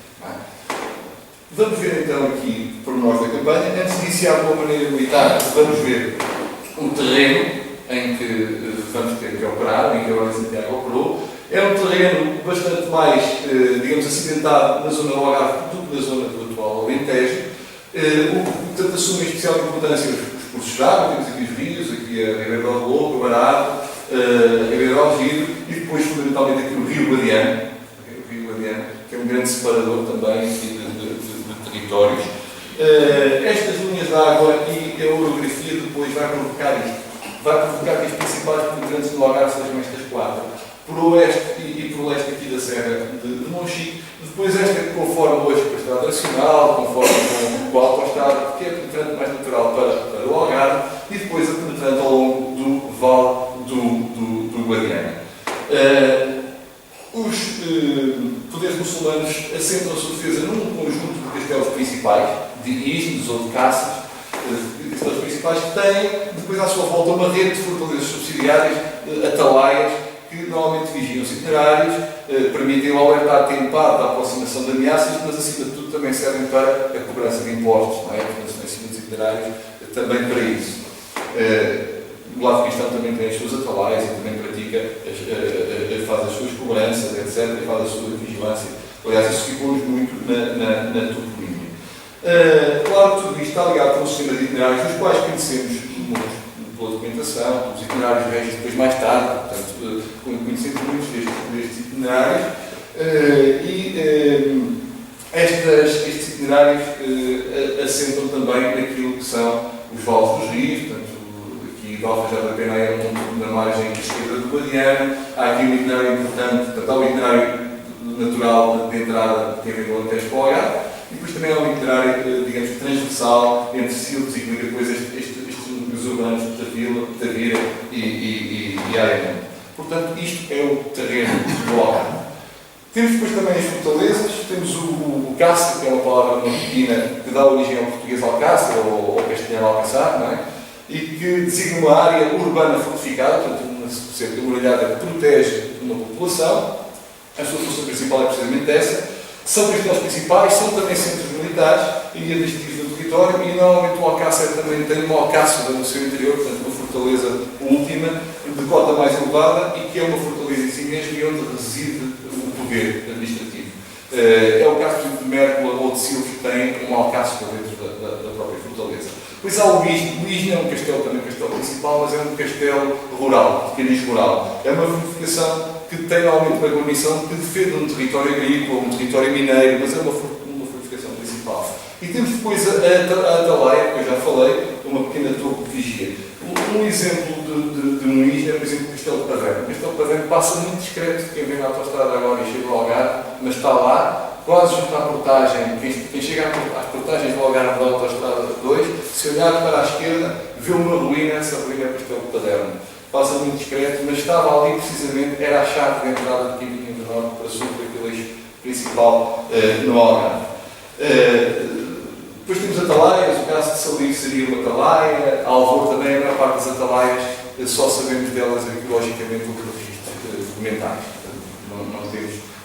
Vamos ver então aqui pormenores da campanha. Antes de iniciar de uma maneira militar, vamos ver o terreno em que vamos ter que operar, em que a Ordem de Santiago operou. É um terreno bastante mais, digamos, acidentado na zona do Algarve do que na zona do atual Alentejo. Portanto, assume especial importância os cursos de água, temos aqui os rios, aqui a Ribeira do Lobo, o Barado, a Ribeira do Algiro e depois, fundamentalmente, aqui o Rio Guadiana, que é um grande separador também aqui de territórios. Estas linhas de água e a orografia depois vai provocar isto. Vai provocar que as principais penetrantes do Algarve sejam estas quatro. Por oeste e por leste aqui da Serra de Monchique. Depois esta que conforme hoje com a estrada nacional, conforme com a autoestrada, que é a penetrante mais natural para o Algarve, e depois a penetrante ao longo do Vale do Guadiana. Os poderes muçulmanos assentam a sua defesa num conjunto de castelos principais, de ismos ou de caças, castelos principais que têm depois à sua volta uma rede de fortalezas subsidiárias, atalaias, que normalmente vigiam os itinerários, permitem o alertar tempado da aproximação de ameaças, mas acima de tudo também servem para a cobrança de impostos, não é? Portanto, em cima dos itinerários, também para isso. O lado cristão também tem as suas atalaias e também pratica, faz as suas cobranças, etc., e faz a sua vigilância. Aliás, isso ficou-nos muito na toponímia. Claro que tudo isto está ligado com um sistema de itinerários, dos quais conhecemos pela documentação, os itinerários régios depois mais tarde, portanto, conhecemos muitos destes itinerários, estes itinerários assentam também naquilo que são os vales dos rios, portanto, aqui de Alfajado da Pena é na margem esquerda do Guadiana. Há aqui um itinerário importante, portanto, há um itinerário natural de entrada que tem a ver com o Alentejo para o Algarve, e depois também há um itinerário, digamos, transversal entre Silves e que liga depois estes núcleos urbanos de Tavira e Ariamente. Portanto, isto é o terreno do Algarve. Temos depois também as fortalezas, temos o Cássio, que é uma palavra marroquina que dá origem ao português Alcácer ou ao castelhano Alcaçar, não é? E que designa uma área urbana fortificada, portanto, uma cerca muralhada que protege uma população. A sua função principal é precisamente essa. São castelos principais, são também centros militares e administrativos do território, e normalmente o Alcácer também tem uma alcáçada no seu interior, portanto, uma fortaleza última, de cota mais elevada, e que é uma fortaleza em si mesmo e onde reside o poder administrativo. É o caso de Mércola ou de Silves, que tem uma alcáçada dentro da própria fortaleza. Depois há o Isne. O Isne é um castelo, também um castelo principal, mas é um castelo rural, de cariz rural. É uma fortificação que tem normalmente uma guarnição que defende um território agrícola, um território mineiro, mas é uma fortificação principal. E temos depois a Atalaia, que eu já falei, uma pequena torre de vigia. Um exemplo de um Isne é, por exemplo, o Castelo de Parreiro. O Castelo de Parreiro passa muito discreto, quem vem na autoestrada agora e chega ao Algarve, mas está lá, quase junto à portagem. Quem chega às portagens do Algarve da autoestrada 2, se olhar para a esquerda, vê uma ruína, essa ruína é o Castelo de Paderno. Passa muito discreto, mas estava ali precisamente, era a chave de entrada de Caminho do Norte para sul, por aquele eixo principal no Algarve. Depois temos atalaias, o caso de Salitre seria uma atalaia, Alvor também, a maior parte das atalaias, só sabemos delas arqueologicamente o registro documentais.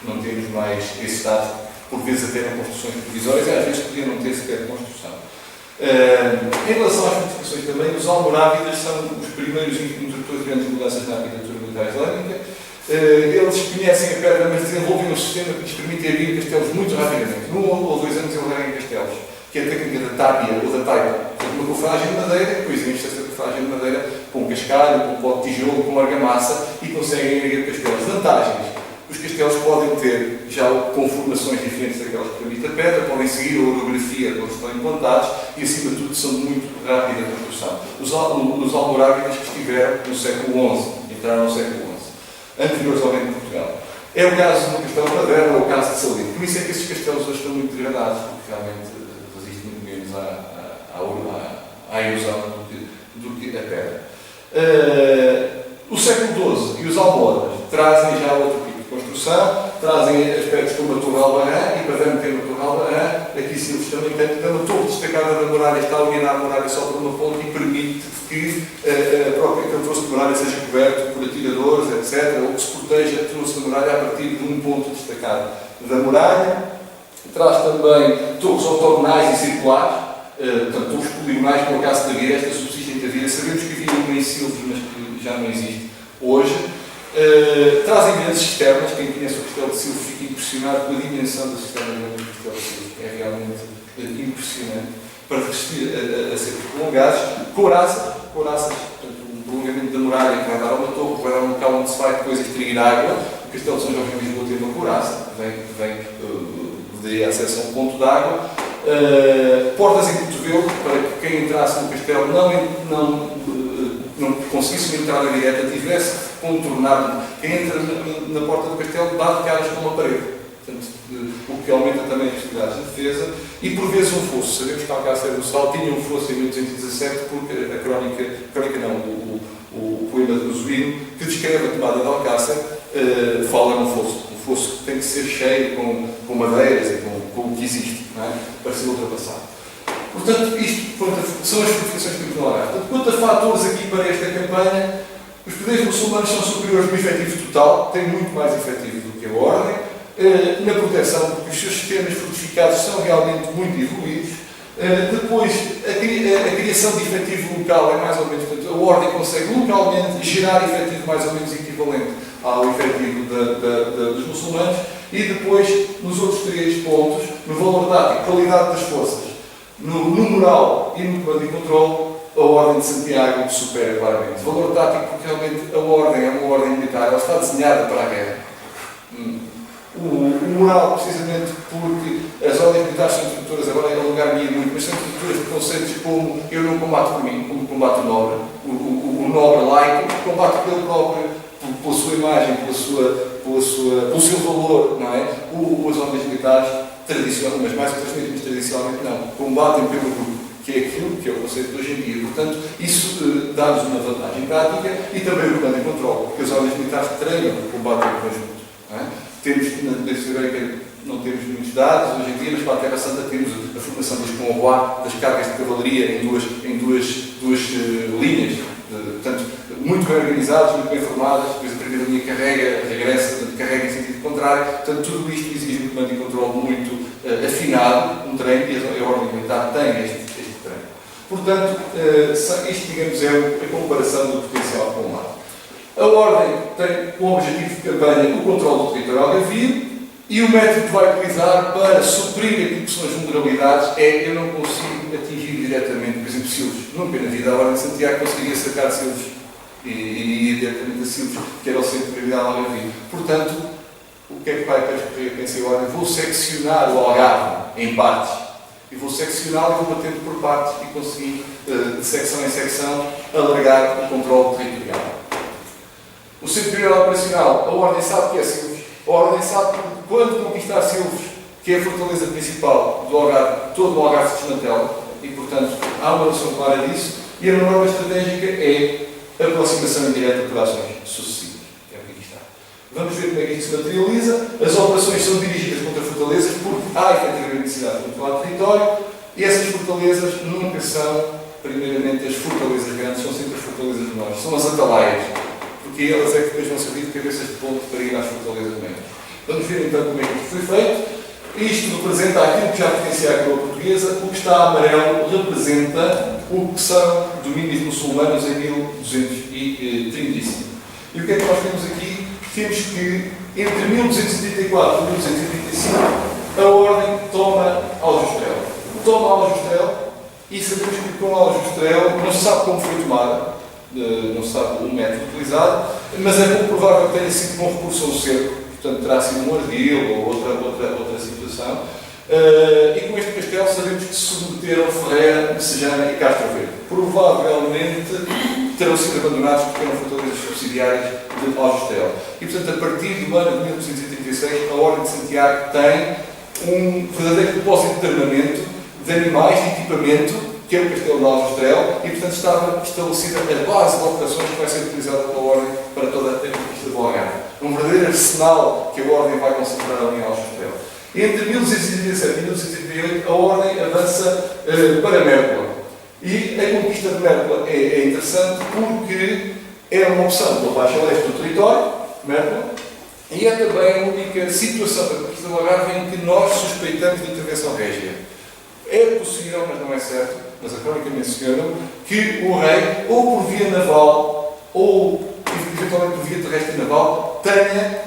Não temos mais esse dado, por vezes até em construções provisórias, e às vezes podia não ter sequer construção. Em relação às fortificações também, os almorávidas são os primeiros introdutores de grandes mudanças na arquitetura militar islâmica. Eles conhecem a pedra, mas desenvolvem um sistema que lhes permite abrir castelos muito rapidamente. Num ou 2 anos eles erguem castelos, que é a técnica da tábia ou da taipa. Portanto, uma cofragem de madeira, depois enche essa cofragem de madeira com cascalho, com pó de tijolo, com argamassa e conseguem erguer castelos. Vantagens. Os castelos podem ter já conformações diferentes daquelas que permite a pedra, podem seguir a orografia onde estão implantados e, acima de tudo, são muito rápidas na construção. Os almorávidas que estiveram no século XI, entraram no século XI, anteriores ao Reino de Portugal. É o caso do Castelo Madeira ou o caso de Salitre. Por isso é que esses castelos hoje estão muito degradados, porque realmente resistem muito menos à erosão do que a pedra. O século XII e os almoras trazem já outro tipo de construção, trazem aspectos como a Torre Albarrã, e para meter a Torre Albarrã, aqui se eles também têm uma torre destacada da muralha, está unida à muralha só por uma ponte e permite que a própria troço de muralha seja coberto por atiradores, etc., ou que se proteja a troço de muralha a partir de um ponto destacado da muralha. Traz também torres ortogonais e circulares, portanto, torres poligonais, como é o caso da Vira, esta subsiste em Tavira. Sabemos que havia uma em Silves, mas que já não existe hoje. Trazem grandes cisternas. Quem conhece o Castelo de Silves fica impressionado com a dimensão da cisterna do Castelo de Silves. É realmente impressionante para resistir a ser prolongados. Couraças, portanto, um prolongamento da muralha que vai dar a uma torre, que vai dar um local onde se vai depois extrair água. O Castelo de São João de Lisboa tem uma couraça, daria acesso a um ponto de água. Portas em cotovelo, para que quem entrasse no castelo não conseguisse uma entrada direta, tivesse que contornar. Quem entra na porta do castelo dá de caras com uma parede, portanto, o que aumenta também as possibilidades de defesa. E por vezes um fosso. Sabemos que Alcácer do Sal tinha um fosso em 1217, porque a crónica não, o poema do Zuíno, que descreve a tomada de Alcácer, fala num fosso. Um fosso que tem que ser cheio com madeiras e com o que existe, não é? Para ser ultrapassado. Portanto, isto são as fortificações que temos no Algarve. Quanto a fatores aqui para esta campanha, os poderes muçulmanos são superiores no efetivo total, têm muito mais efetivo do que a ordem, na proteção, porque os seus sistemas fortificados são realmente muito evoluídos. Depois, a criação de efetivo local é mais ou menos, portanto, a ordem consegue localmente gerar efetivo mais ou menos equivalente ao efetivo dos muçulmanos. E depois, nos outros 3 pontos, no valor tático, qualidade das forças, no moral e no comando e controle, a Ordem de Santiago supera claramente. Valor tático, porque realmente a Ordem é uma ordem militar, ela está desenhada para a guerra. O moral, precisamente porque as ordens militares são introdutoras, agora é alongar-me muito, mas são introdutoras de conceitos como eu não combato por mim, como combato o nobre. O nobre laico combate pelo próprio, pela sua imagem, pelo seu valor, não é? As ordens militares tradicionais, mas mais outras mesmas tradicionalmente não, combatem pelo grupo, que é aquilo que é o conceito de hoje em dia. Portanto, isso dá-nos uma vantagem prática e também o comando e controle, porque as ordens militares treinam o combate em conjunto. Não é? Temos, na Ibérica, não temos muitos dados hoje em dia, mas para a Terra Santa temos a formação dos convois, das cargas de cavalaria em duas linhas, portanto, muito bem organizadas, muito bem formadas. Depois a primeira linha carrega, regressa, carrega em sentido contrário. Portanto, tudo isto exige um comando e controle muito afinado, um treino, e a ordem militar tem este treino. Portanto, isto, digamos, é a comparação do potencial com o lado. A ordem tem como objetivo de campanha o controle do território algarvio, e o método que vai utilizar para suprir aquilo que são as vulnerabilidades é: eu não consigo atingir diretamente, por exemplo, Silves. Nunca na vida a Ordem de Santiago conseguiria sacar Silves e ir diretamente a Silves, que era o centro de prioridade algarvio. Portanto, o que é que vai percorrer? Pensei, olha, vou seccionar o Algarve em partes. E vou seccioná-lo e vou batendo por partes e conseguir, de secção em secção, alargar o controle territorial. O centro de prioridade operacional, a Ordem sabe que é Silves. A Ordem sabe que quando conquistar Silves, que é a fortaleza principal do Algarve, todo o Algarve se desmantela, e portanto há uma noção clara disso, e a norma estratégica é a aproximação indireta por ações sucessivas. É o que aqui está. Vamos ver como é que isto se materializa. As operações são dirigidas contra fortalezas porque há efetivamente necessidade de controlar o território e essas fortalezas nunca são, primeiramente, as fortalezas grandes, são sempre as fortalezas menores, são as atalaias, porque elas é que depois vão servir de cabeças de ponto para ir às fortalezas menores. Vamos ver então como é que isto foi feito. Isto representa aquilo que já pertencia à coroa portuguesa, o que está amarelo representa o que são domínios muçulmanos em 1235. E o que é que nós temos aqui? Temos que, entre 1234 e 1235, a ordem toma Aljustrel. Toma Aljustrel e sabemos que com Aljustrel não se sabe como foi tomada, não se sabe o método utilizado, mas é pouco provável que tenha sido com recurso ao cerco. Portanto, terá sido um ardil ou outra situação. E com este castelo sabemos que se submeteram Ferreira, Messejana e Castro Verde. Provavelmente terão sido abandonados porque eram fortalezas subsidiárias de Aljustrel. E, portanto, a partir do ano de 1236, a Ordem de Santiago tem um verdadeiro depósito de armamento, de animais, de equipamento, que é o castelo de Aljustrel, e, portanto, estava estabelecida a base de operações que vai ser utilizada pela Ordem para toda a conquista do Algarve. Um verdadeiro arsenal que a Ordem vai concentrar ali em Aljustrel. Entre 1237 e 1238, a Ordem avança para Mértola. E a conquista de Mértola é interessante porque é uma opção pela baixa leste do território, Mértola, e é também a única situação da conquista do Algarve em que nós suspeitamos de intervenção régia. É possível, mas não é certo, mas a crónica menciona que o rei, ou por via naval, ou eventualmente por via terrestre e naval, tenha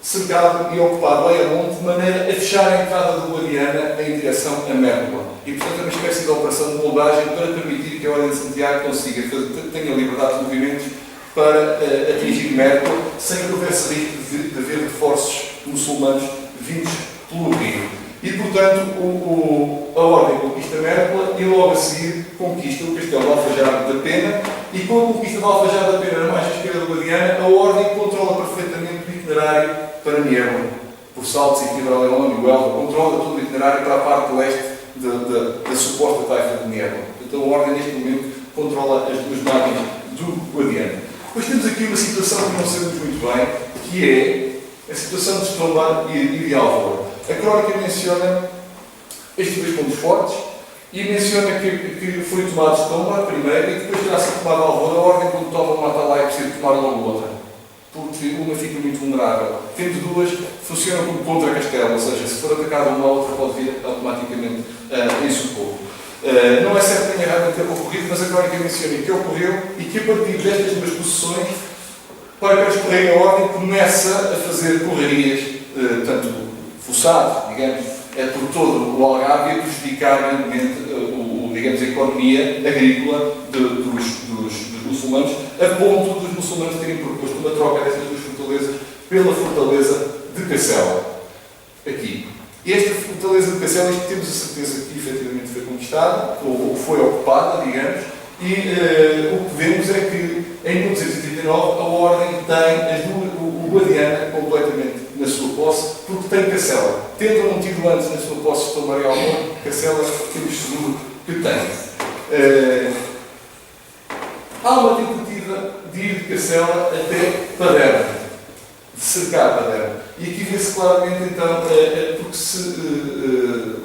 cercado e ocupado Ayamonte de maneira a fechar a entrada de Guadiana em direção a Mértola. E, portanto, é uma espécie de operação de moldagem para permitir que a Ordem de Santiago consiga, tenha liberdade de movimentos para atingir Mértola, sem que houvesse risco de haver reforços muçulmanos vindos pelo rio. E, portanto, a Ordem conquista Mértola e logo a seguir conquista o castelo de Alfajar da Pena. E com a conquista de Alfajar da Pena na margem esquerda do Guadiana, a Ordem controla perfeitamente o itinerário para Niébla. Por Saltos e Quebraleão e Huelva, controla todo o itinerário para a parte leste da suposta taifa de Niébla. Então a Ordem, neste momento, controla as duas margens do Guadiana. Depois temos aqui uma situação que não sabemos muito bem, que é a situação de Estrombá e de Álvaro. A crónica menciona estes dois pontos fortes e menciona que foi tomado Estrombá primeiro e depois terá sido tomado Álvaro. A Ordem, quando toma uma atalaia, precisa tomar logo outra, porque uma fica muito vulnerável. Tendo duas, funcionam como contra-castelo, ou seja, se for atacada uma, a outra pode vir automaticamente em socorro. Não é certo que tenha realmente ocorrido, mas a crónica menciona que ocorreu e que a partir destas duas posições, para escorrer a Ordem, começa a fazer correrias, tanto forçadas, digamos, por todo o Algarve, a prejudicar grandemente digamos, a economia agrícola dos muçulmanos, a ponto dos muçulmanos terem proposto uma troca dessas duas fortalezas pela fortaleza de Cacela. Aqui. Esta fortaleza de Cacela, isto temos a certeza que efetivamente foi conquistada, ou foi ocupada, digamos, e o que vemos é que em 1239 a Ordem tem o Guadiana completamente na sua posse, porque tem Cacela. Tendo ou não tido antes na sua posse Estrombá e Almor, Cacela temos seguro que tem. Há uma tentativa de ir de Cacela até Paderno, de cercar Paderno. E aqui vê-se claramente, então, porque se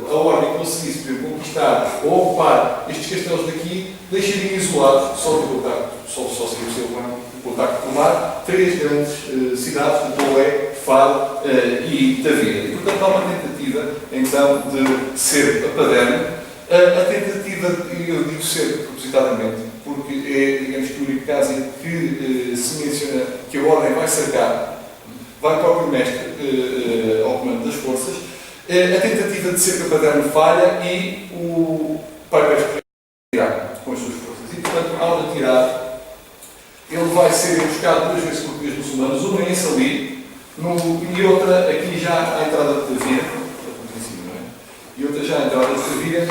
a Ordem conseguisse, por exemplo, conquistar ou ocupar estes castelos daqui, deixaria isolados, só seria possível o contacto com o mar, três grandes cidades, de Tolé, Faro e Tavira. E, portanto, há uma tentativa, então, de ser a Paderno. A tentativa, eu digo ser propositadamente, porque é, digamos, que o único caso em que se menciona que a Ordem vai cercar, vai para o próprio mestre ao comando das forças, a tentativa de cerca para Paderno falha e o pai mestre tirar com as suas forças. E, portanto, ao retirar, ele vai ser emboscado duas vezes por três muçulmanos, uma em Salir e outra aqui já à entrada de Tavira. E outra já à entrada de Tavira.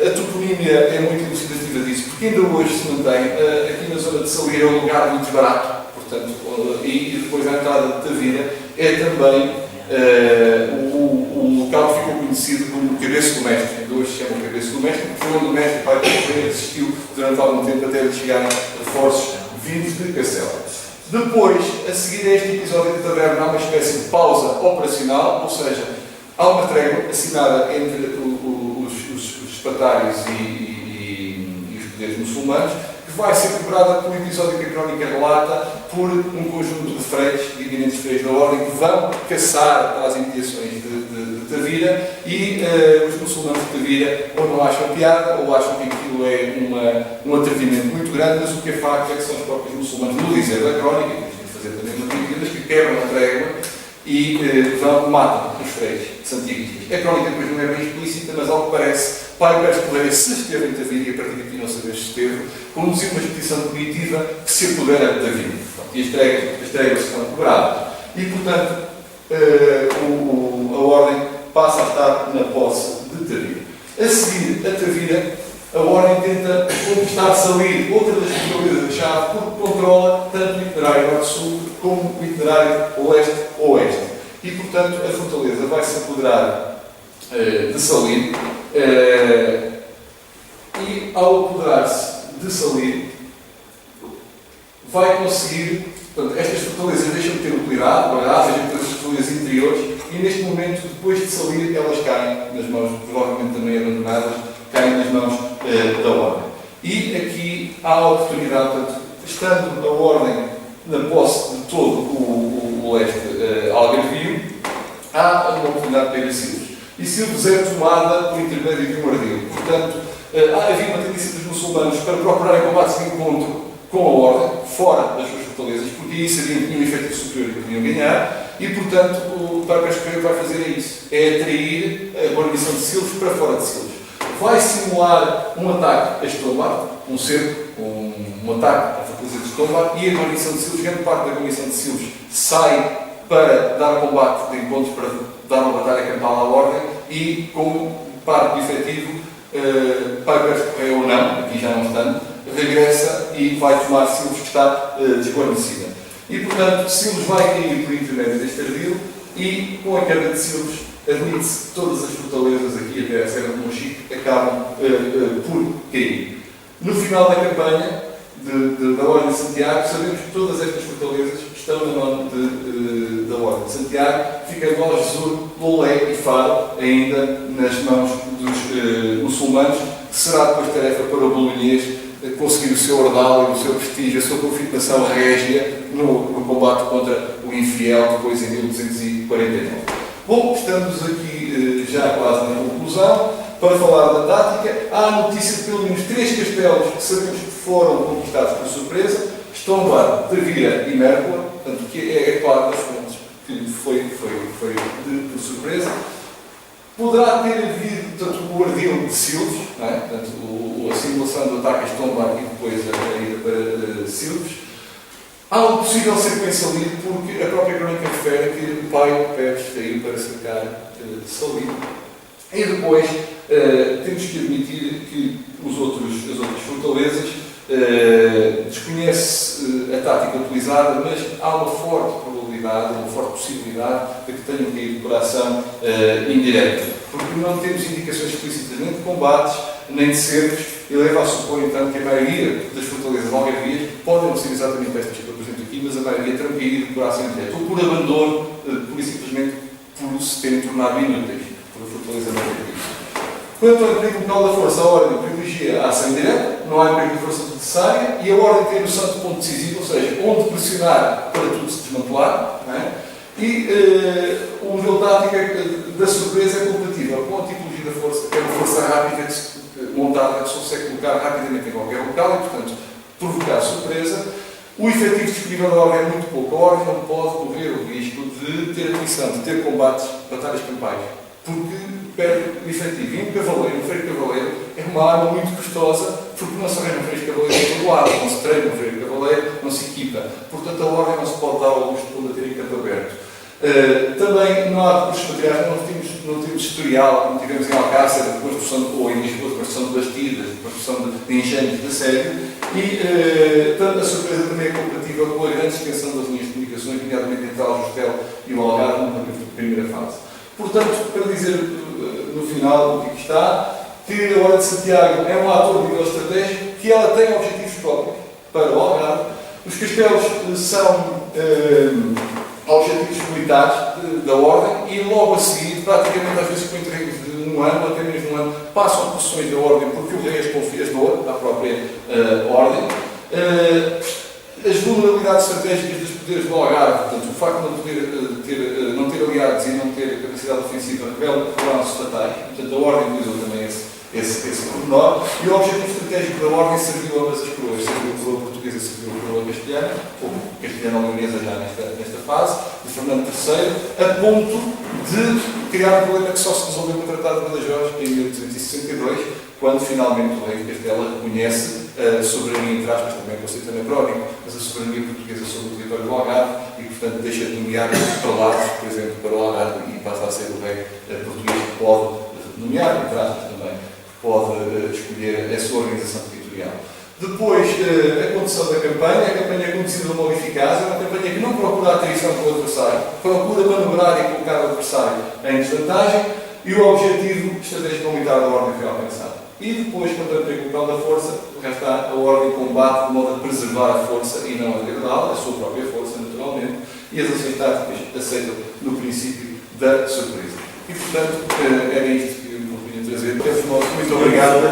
A toponímia é muito elucidativa disso, porque ainda hoje se mantém, aqui na zona de Salir é um lugar muito barato, portanto, e depois a entrada de Tavira é também o local que ficou conhecido como Cabeço do Mestre. Ainda hoje se chama Cabeço do Mestre, porque foi onde o mestre Pai Correia existiu durante algum tempo até lhe chegarem reforços vindos de Cacela. Depois, a seguir a este episódio da taberna, há uma espécie de pausa operacional, ou seja, há uma trégua assinada entre os espatários e os poderes muçulmanos, que vai ser quebrada pelo episódio que a crónica relata por um conjunto de freires, de eminentes freires da ordem, que vão caçar para as imediações de Tavira e os muçulmanos de Tavira ou não acham piada ou acham que aquilo é um atrevimento muito grande, mas o que é facto é que são os próprios muçulmanos, no dizer da crónica, que temos de fazer também uma crítica, que quebram a trégua e matam os freires santiaguistas. A crónica depois não é bem explícita, mas ao que parece, Pai Pérez Correia, se esteve em Tavira, e a partir daqui não sabemos se esteve, conduziu uma expedição comitiva que se apodera de Tavira. E as tréguas estão quebradas. E, portanto, a ordem passa a estar na posse de Tavira. A seguir, a Tavira, a ordem tenta conquistar Salir, outra das fortalezas-chave, porque controla tanto o itinerário norte-sul como o itinerário leste-oeste. E, portanto, a fortaleza vai se apoderar de Salir, e, ao apoderar-se de Salir, vai conseguir, portanto, estas fortalezas deixam de ter utilidade, deixam de ter as fortalezas interiores, e neste momento, depois de Salir, elas caem nas mãos, provavelmente também abandonadas, caem nas mãos da ordem. E aqui há a oportunidade, portanto, estando a ordem na posse de todo o leste algarvio, há uma oportunidade para ir a Silves. E Silves é tomada por intermédio de um ardil. Portanto, havia uma tendência dos muçulmanos para procurarem combates de encontro com a ordem, fora das suas fortalezas, porque aí sabiam que tinham um efeito superior e podiam ganhar, e, portanto, o Pai Pérez Correia vai fazer isso. É atrair a guarnição de Silves para fora de Silves. Vai simular um ataque a Estombar, um cerco, um ataque à fortaleza de Estombar, e a guarnição de Silves, grande parte da guarnição de Silves, sai para dar combate de encontros, para dar uma batalha campal à ordem, e com parte do efetivo, Pai Pérez Correia ou não, aqui já não estando, regressa e vai tomar Silves, que está desguarnecida. E, portanto, Silves vai cair por intermédio deste ardil, e com a queda de Silves, admite-se que todas as fortalezas aqui até a Serra de Monchique acabam por cair. No final da campanha da Ordem de Santiago, sabemos que todas estas fortalezas estão na mão da Ordem de Santiago, fica Gol-Jesus, Lolé e Faro ainda nas mãos dos muçulmanos, que será depois tarefa para o bolonhês conseguir o seu ordal e o seu prestígio, a sua confirmação régia no combate contra o infiel, depois em 1249. Bom, estamos aqui já quase na conclusão. Para falar da tática, há a notícia de pelo menos 3 castelos que sabemos que foram conquistados por surpresa: Estombar, Tavira e Mércola, portanto, que é claro das fontes que foi por surpresa. Poderá ter havido, portanto, o ardil de Silves, não é? Portanto, a simulação do ataque a Estombar e depois a ida para Silves. Há um possível sequência ali, porque a própria crónica refere que o pai Pérez saiu para cercar Salir. E depois temos que admitir que as outras fortalezas desconhece a tática utilizada, mas há uma forte probabilidade, uma forte possibilidade de que tenham caído por ação indireta, porque não temos indicações explícitas nem de combates, nem de cercos, e leva a supor então que a maioria das fortalezas algarvias podem não ser exatamente estas que eu apresento aqui, mas a maioria terão caído por ação indireta, ou por abandono, por simplesmente por se terem tornado inúteis, por a fortaleza não ter caído. Quanto ao perigo local da força, a ordem privilegia a ação indireta, não há perigo de força necessária, e a ordem tem noção de ponto decisivo, ou seja, onde pressionar para tudo se desmantelar, não é? E o modelo tático da surpresa é competitivo com a tipologia da força, que é uma força rápida, montada, que se consegue colocar rapidamente em qualquer local e, portanto, provocar surpresa. O efetivo disponível da ordem é muito pouco. A ordem não pode correr o risco de ter atenção, de ter combates, batalhas campais, porque perde o efetivo. E um freio cavaleiro é uma arma muito custosa, porque não se arranja um freio cavaleiro em todo lado, não se treina um freio cavaleiro, não se equipa. Portanto, a ordem não se pode dar ao luxo de combater em campo aberto. Também não há recursos materiais, não temos historial, como tivemos em Alcácer, de construção ou em Lisboa, de construção de bastidas, de construção de engenhos de assédio, e tanto a surpresa também é compatível com a grande extensão das linhas de comunicações, nomeadamente entre Aljustrel e o Algarve, na primeira fase. Portanto, para dizer no final o que está, que a Ordem de Santiago é um ator de nível estratégico, que ela tem objetivos próprios para o Algarve, Os castelos são objetivos militares da Ordem e logo a seguir, praticamente às vezes com interregnos de um ano, até mesmo um ano, passam a posições da Ordem porque o rei as confiou à própria Ordem. As vulnerabilidades estratégicas dos poderes do Algarve, portanto, o facto de não ter aliados e não ter capacidade ofensiva revelaram-se fatais, portanto, a Ordem utilizou também esse pormenor, e o objetivo estratégico da Ordem serviu a ambas as coroas, serviu a coroa portuguesa e serviu a coroa castelhana, ou castelhano-leonesa já nesta fase, de Fernando III, a ponto de criar um problema que só se resolveu no Tratado de Badajoz em 1862, quando finalmente o rei de Castela reconhece a soberania, entre aspas, também é conceito anacrónico, mas a soberania portuguesa sobre o território do Algarve e, portanto, deixa de nomear para lá, por exemplo, para o Algarve e passa a ser o rei português que pode nomear, entre aspas também, pode escolher a sua organização territorial. Depois, a condução da campanha. A campanha é conduzida de modo eficaz, é uma campanha que não procura a traição com o adversário, procura manobrar e colocar o adversário em desvantagem, e o objetivo estratégico militar da Ordem foi alcançado. E depois, quando entra em da força, já está a Ordem combate de modo a preservar a força e não a degradá-la, a sua própria força, naturalmente, e as ações táticas aceitam no princípio da surpresa. E, portanto, era isto que eu queria trazer. Muito obrigado.